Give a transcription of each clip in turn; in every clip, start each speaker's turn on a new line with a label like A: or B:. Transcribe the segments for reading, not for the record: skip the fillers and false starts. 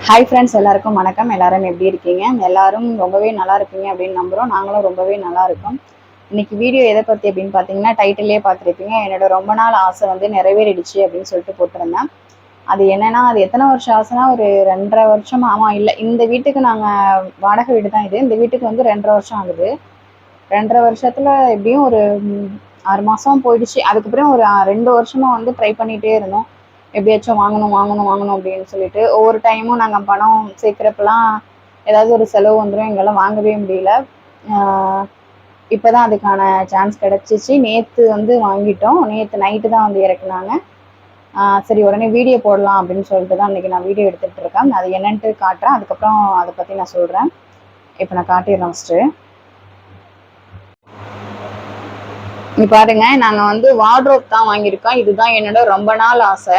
A: Hi friends, எல்லாருக்கும் வணக்கம். எல்லாரும் எப்படி இருக்கீங்க? எல்லாரும் ரொம்பவே நல்லா இருக்கீங்க அப்படின்னு நம்புகிறோம். நாங்களும் ரொம்பவே நல்லா இருக்கோம். இன்னைக்கு வீடியோ எதை பற்றி அப்படின்னு பார்த்தீங்கன்னா, டைட்டிலே பார்த்துருப்பீங்க. என்னோட ரொம்ப நாள் ஆசை வந்து நிறைவேறிடுச்சு அப்படின்னு சொல்லிட்டு போட்டிருந்தேன். அது என்னன்னா, அது எத்தனை வருஷம் ஆசைனா ஒரு 2.5 வருஷமா. ஆமாம், இல்லை, இந்த வீட்டுக்கு நாங்கள் வாடகை வீடு தான் இது. இந்த வீட்டுக்கு வந்து 2.5 வருஷம் ஆகுது. 2.5 வருஷத்தில் எப்படியும் ஒரு 6 மாதம் போயிடுச்சு. அதுக்கப்புறம் ஒரு 2 வருஷமா வந்து ட்ரை பண்ணிகிட்டே இருந்தோம். எப்படியாச்சும் வாங்கணும் வாங்கணும் வாங்கணும் அப்படின்னு சொல்லிட்டு ஒவ்வொரு டைமும் நாங்கள் பணம் சேர்க்குறப்பெல்லாம் ஏதாவது ஒரு செலவு வந்துடும், எங்களால் வாங்கவே முடியல. இப்போ தான் அதுக்கான சான்ஸ் கிடச்சிச்சு. நேற்று வந்து வாங்கிட்டோம். நேற்று நைட்டு தான் வந்து இறக்குனாங்க. சரி, உடனே வீடியோ போடலாம் அப்படின்னு சொல்லிட்டு தான் இன்றைக்கி நான் வீடியோ எடுத்துகிட்டு இருக்கேன். அது என்னன்ட்டு காட்டுறேன், அதுக்கப்புறம் அதை பற்றி நான் சொல்கிறேன். இப்போ நான் காட்டிடுறேன். ஃபஸ்ட்டு இங்கே பாருங்க, நாங்கள் வந்து வார்ட்ரோப் தான் வாங்கியிருக்கோம். இதுதான் என்னோட ரொம்ப நாள் ஆசை.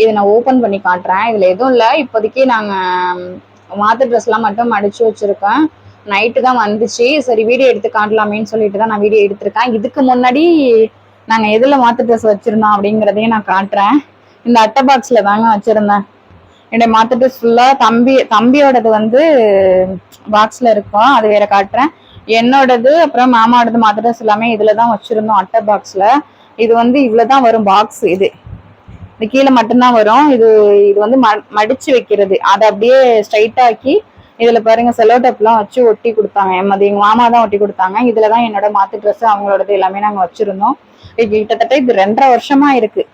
A: இதை நான் ஓப்பன் பண்ணி காட்டுறேன். இதில் எதுவும் இல்லை, இப்போதைக்கு நாங்கள் மாற்று ட்ரெஸ்லாம் மட்டும் மடித்து வச்சுருக்கேன். நைட்டு தான் வந்துச்சு. சரி, வீடியோ எடுத்து காட்டலாமேன்னு சொல்லிட்டு தான் நான் வீடியோ எடுத்திருக்கேன். இதுக்கு முன்னாடி நாங்கள் எதில் மாற்று ட்ரெஸ் வச்சுருந்தோம் அப்படிங்கிறதையும் நான் காட்டுறேன். இந்த அட்டை பாக்ஸில் தாங்க வச்சுருந்தேன். என்னுடைய மாற்று ட்ரெஸ் ஃபுல்லாக தம்பியோடது வந்து பாக்ஸில் இருக்கும், அது வேற காட்டுறேன். என்னோடது அப்புறம் மாமாவோடது மாற்று ட்ரெஸ் எல்லாமே இதில் தான் வச்சுருந்தோம், அட்டை பாக்ஸில். இது வந்து இவ்வளோ தான் வரும் பாக்ஸ். இது கீழே மட்டும்தான் வரும். இது வந்து மடிச்சு வைக்கிறது. அதை அப்படியே ஸ்ட்ரைட் ஆக்கி இதுல பாருங்க, செலோ டேப்லாம் வச்சு ஒட்டி கொடுத்தாங்க. எங்க மாமா தான் ஒட்டி கொடுத்தாங்க. இதுலதான் என்னோட மாத்து ட்ரெஸ் அவங்களோடது எல்லாமே நாங்க வச்சிருந்தோம். கிட்டத்தட்ட இது 2.5 வருஷமா இருக்கு.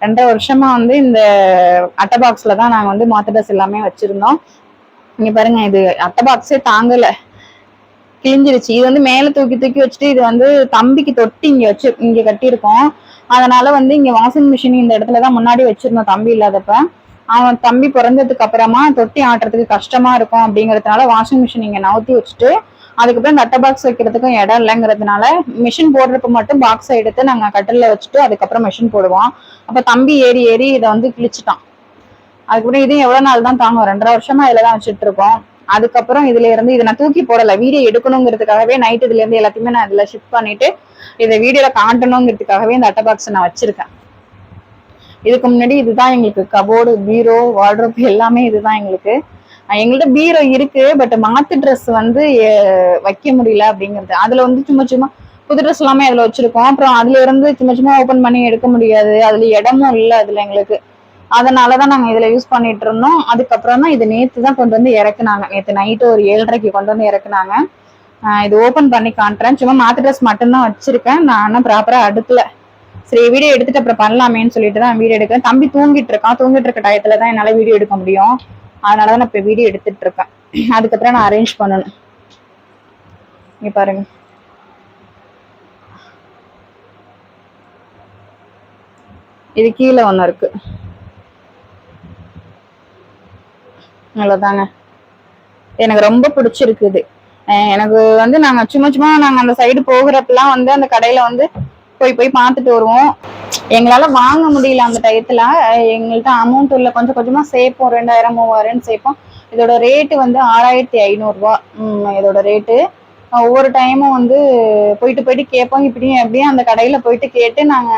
A: 2.5 வருஷமா வந்து இந்த அட்டை பாக்ஸ்ல தான் நாங்க வந்து மாத்து ட்ரெஸ் எல்லாமே வச்சிருந்தோம். இங்க பாருங்க, இது அட்டை பாக்ஸே தாங்கல, கிழிஞ்சிருச்சு. இது வந்து மேல தூக்கி தூக்கி வச்சுட்டு இது வந்து தம்பிக்கு தொட்டி இங்க கட்டியிருக்கோம். அதனால வந்து இங்க வாஷிங் மிஷின் இந்த இடத்துலதான் முன்னாடி வச்சிருந்தோம் தம்பி இல்லாதப்ப. அவன் தம்பி பிறந்ததுக்கு அப்புறமா தொட்டி ஆட்டுறதுக்கு கஷ்டமா இருக்கும் அப்படிங்கறதுனால வாஷிங் மிஷின் இங்க நவுத்தி வச்சுட்டு, அதுக்கப்புறம் கட்டை பாக்ஸ் வைக்கிறதுக்கும் இடம் இல்லைங்கிறதுனால மிஷின் போடுறப்ப மட்டும் பாக்ஸை எடுத்து நாங்க கட்டில வச்சுட்டு அதுக்கப்புறம் மிஷின் போடுவோம். அப்ப தம்பி ஏறி ஏறி இதை வந்து கிழிச்சிட்டான். அதுக்கப்புறம் இது எவ்வளவு நாள் தான் தாங்கும், 2.5 வருஷமா இதுலதான் வச்சுட்டு இருக்கோம். அதுக்கப்புறம் இதுல இருந்து இதை நான் தூக்கி போடல, வீடியோ எடுக்கணுங்கிறதுக்காகவே நைட் இதுல இருந்து எல்லாத்தையுமே நான் இதுல ஷிஃப்ட் பண்ணிட்டு இதை வீடியோல காட்டணுங்கிறதுக்காகவே இந்த அட்டை பாக்ஸ் நான் வச்சிருக்கேன். இதுக்கு முன்னாடி இதுதான் எங்களுக்கு கபோர்டு, பீரோ, வார்ட்ரோப் எல்லாமே இதுதான் எங்களுக்கு. எங்கள்கிட்ட பீரோ இருக்கு, பட் மாத்து ட்ரெஸ் வந்து வைக்க முடியல அப்படிங்கிறது. அதுல வந்து சும்மா சும்மா புது ட்ரெஸ் எல்லாமே அதுல வச்சிருக்கோம். அப்புறம் அதுல இருந்து சும்மா சும்மா ஓப்பன் பண்ணி எடுக்க முடியாது, அதுல இடமும் இல்லை அதுல எங்களுக்கு. அதனாலதான் நாங்க இதுல யூஸ் பண்ணிட்டு இருந்தோம். அதுக்கப்புறம் தான் இது நேத்து தான் கொண்டு வந்து இறக்குனாங்க. நேற்று நைட்டு ஒரு 7:30க்கு கொண்டு வந்து இறக்குனாங்க. இது ஓபன் பண்ணி காட்டுறேன். சும்மா மாத்து ட்ரெஸ் மட்டும்தான் வச்சிருக்கேன், நான் ப்ராப்பரா அடுக்கல. சரி, வீடியோ எடுத்துட்டு அப்புறம் பண்ணலாமேன்னு சொல்லிட்டு தான் வீடியோ எடுக்கிறேன். தம்பி தூங்கிட்டு இருக்கான். தூங்கிட்டு இருக்க டயத்துல தான் என்னால வீடியோ எடுக்க முடியும். அதனாலதான் நான் இப்ப வீடியோ எடுத்துட்டு இருக்கேன். அதுக்கப்புறம் நான் அரேஞ்ச் பண்ணணும். இங்க பாருங்க, இது கீழே ஒண்ணு இருக்கு. அவ்வளவுதாங்க. எனக்கு ரொம்ப பிடிச்சிருக்குது. எனக்கு வந்து நாங்க சும்மா சும்மா நாங்க அந்த சைடு போகிறப்பெல்லாம் வந்து அந்த கடையில வந்து போய் போய் பார்த்துட்டு வருவோம். எங்களால வாங்க முடியல அந்த டயத்துல. எங்கள்கிட்ட அமௌண்ட் இல்லை, கொஞ்சம் கொஞ்சமா சேர்ப்போம், 2000 3000 சேர்ப்போம். இதோட ரேட்டு வந்து 6500 ரூபா. இதோட ரேட்டு. ஒவ்வொரு டைமும் வந்து போயிட்டு போயிட்டு கேட்போம். இப்படியும் எப்படியும் அந்த கடையில போயிட்டு கேட்டு நாங்க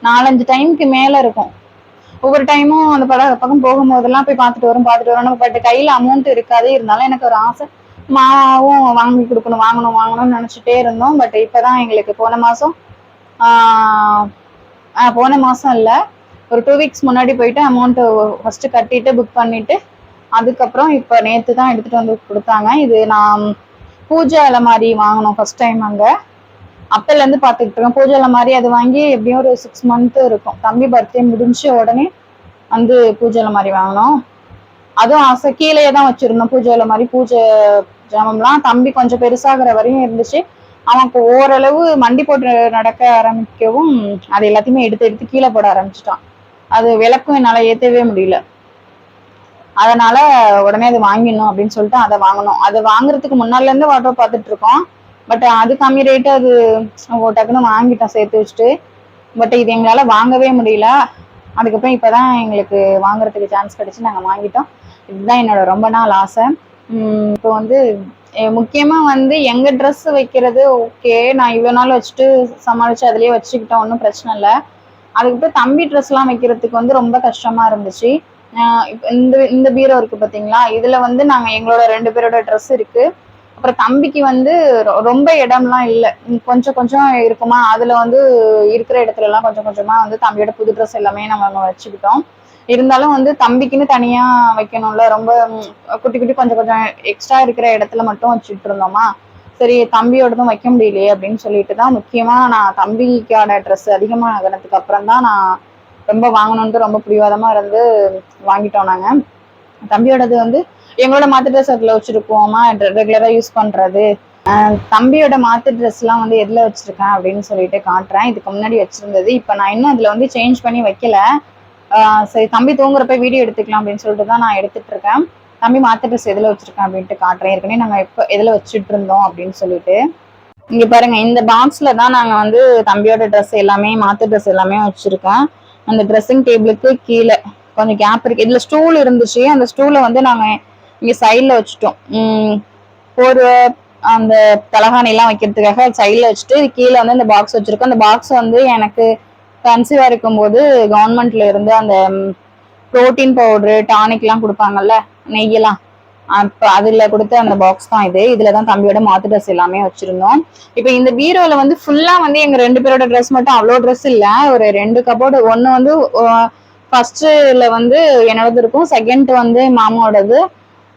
A: 4-5 டைமுக்கு மேல இருக்கும். ஒவ்வொரு டைமும் அந்த பக்கம் போகும்போதெல்லாம் போய் பார்த்துட்டு வரும். பட் கையில அமௌண்ட் இருக்காது. இருந்தாலும் எனக்கு ஒரு ஆசை, மாவும் வாங்கி கொடுக்கணும், வாங்கணும்னு நினைச்சிட்டே இருந்தோம். பட் இப்பதான் எங்களுக்கு போன மாசம் இல்ல, ஒரு 2 வீக்ஸ் முன்னாடி போயிட்டு அமௌண்ட் ஃபர்ஸ்ட் கட்டிட்டு புக் பண்ணிட்டு அதுக்கப்புறம் இப்ப நேத்து தான் எடுத்துட்டு வந்து கொடுத்தாங்க. இது நான் பூஜை அலமாரி வாங்கணும் ஃபர்ஸ்ட் டைம். அங்க அப்பல இருந்து பாத்துக்கிட்டு இருக்கேன் பூஜை அலமாரி. அது வாங்கி எப்படியும் ஒரு 6 மந்த் இருக்கும். தம்பி பர்த்டே முடிஞ்ச உடனே வந்து பூஜை அலமாரி வாங்கணும். அதுவும் ஆசை. கீழே தான் வச்சிருந்தோம் பூஜை அலமாரி. பூஜை ஜாமம்லாம் தம்பி கொஞ்சம் பெருசாகிற வரையும் இருந்துச்சு. அவனுக்கு ஓரளவு மண்டி போட்டு நடக்க ஆரம்பிக்கவும் அது எல்லாத்தையுமே எடுத்து எடுத்து கீழே போட ஆரம்பிச்சிட்டான். அது விளக்கும் என்னால ஏத்தவே முடியல. அதனால உடனே அது வாங்கிடணும் அப்படின்னு சொல்லிட்டு அதை வாங்கணும். அது வாங்குறதுக்கு முன்னால இருந்து வாட்ரோப் பார்த்துட்டு இருக்கோம். பட் அது கம்மி ரேட்டு. அது டக்குன்னு வாங்கிட்டோம் சேர்த்து வச்சுட்டு. பட் இது எங்களால வாங்கவே முடியல. அதுக்கப்புறம் இப்பதான் எங்களுக்கு வாங்குறதுக்கு சான்ஸ் கிடைச்சு நாங்க வாங்கிட்டோம். இதுதான் என்னோட ரொம்ப நாள் ஆசை. இப்போ வந்து முக்கியமா வந்து எங்க ட்ரெஸ் வைக்கிறது ஓகே, நான் இவ்வளவு நாள் வச்சுட்டு சமாளிச்சு அதுலயே வச்சுக்கிட்டோம், ஒன்றும் பிரச்சனை இல்லை. அதுக்கப்புறம் தம்பி ட்ரெஸ் எல்லாம் வைக்கிறதுக்கு வந்து ரொம்ப கஷ்டமா இருந்துச்சு. இப்ப இந்த பீரோ இருக்கு பாத்தீங்களா, இதுல வந்து நாங்க எங்களோட 2 பேரோட ட்ரெஸ் இருக்கு. அப்புறம் தம்பிக்கு வந்து ரொம்ப இடம்லாம் இல்லை, கொஞ்சம் கொஞ்சம் இருக்குமா, அதுல வந்து இருக்கிற இடத்துல எல்லாம் கொஞ்சம் கொஞ்சமா வந்து தம்பியோட புது ட்ரெஸ் எல்லாமே நம்ம வச்சுக்கிட்டோம். இருந்தாலும் வந்து தம்பிக்குன்னு தனியா வைக்கணும்ல, ரொம்ப குட்டி குட்டி கொஞ்சம் கொஞ்சம் எக்ஸ்ட்ரா இருக்கிற இடத்துல மட்டும் வச்சுட்டு இருந்தோமா. சரி தம்பியோடதும் வைக்க முடியலையே அப்படின்னு சொல்லிட்டு தான் முக்கியமா நான் தம்பிக்கான ட்ரெஸ் அதிகமா ஆகினதுக்கு அப்புறம் தான் நான் ரொம்ப வாங்கணும்ட்டு ரொம்ப பிடிவாதமா இருந்து வாங்கிட்டோம் நாங்க. தம்பியோடது வந்து எங்களோட மாத்து ட்ரெஸ் அதுல வச்சிருப்போமா, ரெகுலரா யூஸ் பண்றது. தம்பியோட மாத்து ட்ரெஸ் எல்லாம் வந்து எதுல வச்சிருக்கேன் அப்படின்னு சொல்லிட்டு காட்டுறேன். இதுக்கு முன்னாடி வச்சிருந்தது, இப்ப நான் இன்னும் அதுல வந்து சேஞ்ச் பண்ணி வைக்கல. சரி தம்பி தூங்குறப்ப வீடியோ எடுத்துக்கலாம் அப்படின்னு சொல்லிட்டு தான் நான் எடுத்துட்டு இருக்கேன். தம்பி மாத்து ட்ரெஸ் எதுல வச்சிருக்கேன் அப்படின்ட்டு காட்டுறேன். ஏற்கனவே நாங்க எப்ப எதுல வச்சுட்டு இருந்தோம் அப்படின்னு சொல்லிட்டு. இங்க பாருங்க, இந்த பாக்ஸ்ல தான் நாங்க வந்து தம்பியோட ட்ரெஸ் எல்லாமே மாத்து ட்ரெஸ் எல்லாமே வச்சிருக்கேன். அந்த ட்ரெஸ்ஸிங் டேபிளுக்கு கீழே கொஞ்சம் கேப் இருக்கு. இதுல ஸ்டூல் இருந்துச்சு, அந்த ஸ்டூலை வந்து நாங்க இங்க சைட்ல வச்சுட்டோம். போர்வை அந்த தலகாணி எல்லாம் வைக்கிறதுக்காக சைட்ல வச்சுட்டு கீழே வந்து இந்த பாக்ஸ் வச்சிருக்கோம். அந்த பாக்ஸ் வந்து எனக்கு கன்சீவா இருக்கும்போது கவர்மெண்ட்ல இருந்து அந்த புரோட்டீன் பவுடரு டானிக் எல்லாம் கொடுப்பாங்கல்ல, நெய்யெல்லாம், அப்ப அதுல கொடுத்த அந்த பாக்ஸ் தான் இது. இதுலதான் தம்பியோட மாத்து ட்ரெஸ் எல்லாமே வச்சிருந்தோம். இப்ப இந்த பீரோல வந்து ஃபுல்லா வந்து எங்க 2 பேரோட ட்ரெஸ் மட்டும், அவ்வளோ ட்ரெஸ் இல்ல, ஒரு 2 கபோர்டு. ஒண்ணு வந்து ஃபர்ஸ்ட்ல வந்து என்னோடது இருக்கும், செகண்ட் வந்து மாமாவோடது.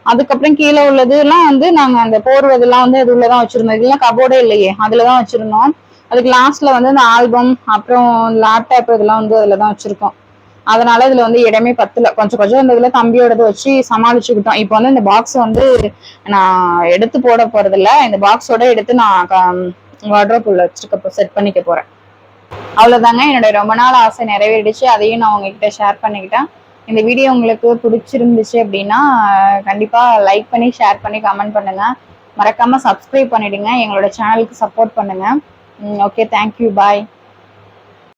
A: அதுக்கப்புறம் கீழே உள்ளது எல்லாம் வந்து நாங்க அந்த போர்வதெல்லாம் வந்து அது உள்ளதான் வச்சிருந்தோம். இதெல்லாம் கபோர்டே இல்லையே, அதுலதான் வச்சிருந்தோம். அதுக்கு லாஸ்ட்ல வந்து இந்த ஆல்பம் அப்புறம் லேப்டாப் இதெல்லாம் வந்து அதுலதான் வச்சிருக்கோம். அதனால இதுல வந்து இடமே பத்தல, கொஞ்சம் கொஞ்சம் இந்த இதுல தம்பியோடது வச்சு சமாளிச்சுக்கிட்டோம். இப்போ வந்து இந்த பாக்ஸ் வந்து நான் எடுத்து போட போறது இல்ல, இந்த பாக்ஸோட எடுத்து நான் வார்ட்ரோப் உள்ள வச்சிருக்க செட் பண்ணிக்க போறேன். அவ்வளவுதாங்க, என்னோட ரொம்ப நாள் ஆசை நிறைவேறிடுச்சு. அதையும் நான் உங்ககிட்ட ஷேர் பண்ணிக்கிட்டேன். இந்த வீடியோ உங்களுக்கு பிடிச்சிருந்துச்சு அப்படின்னா கண்டிப்பா லைக் பண்ணி ஷேர் பண்ணி கமெண்ட் பண்ணுங்க. மறக்காம சப்ஸ்கிரைப் பண்ணிடுங்க, எங்களோட சேனலுக்கு சப்போர்ட் பண்ணுங்க. ஓகே, தேங்க்யூ, பாய்.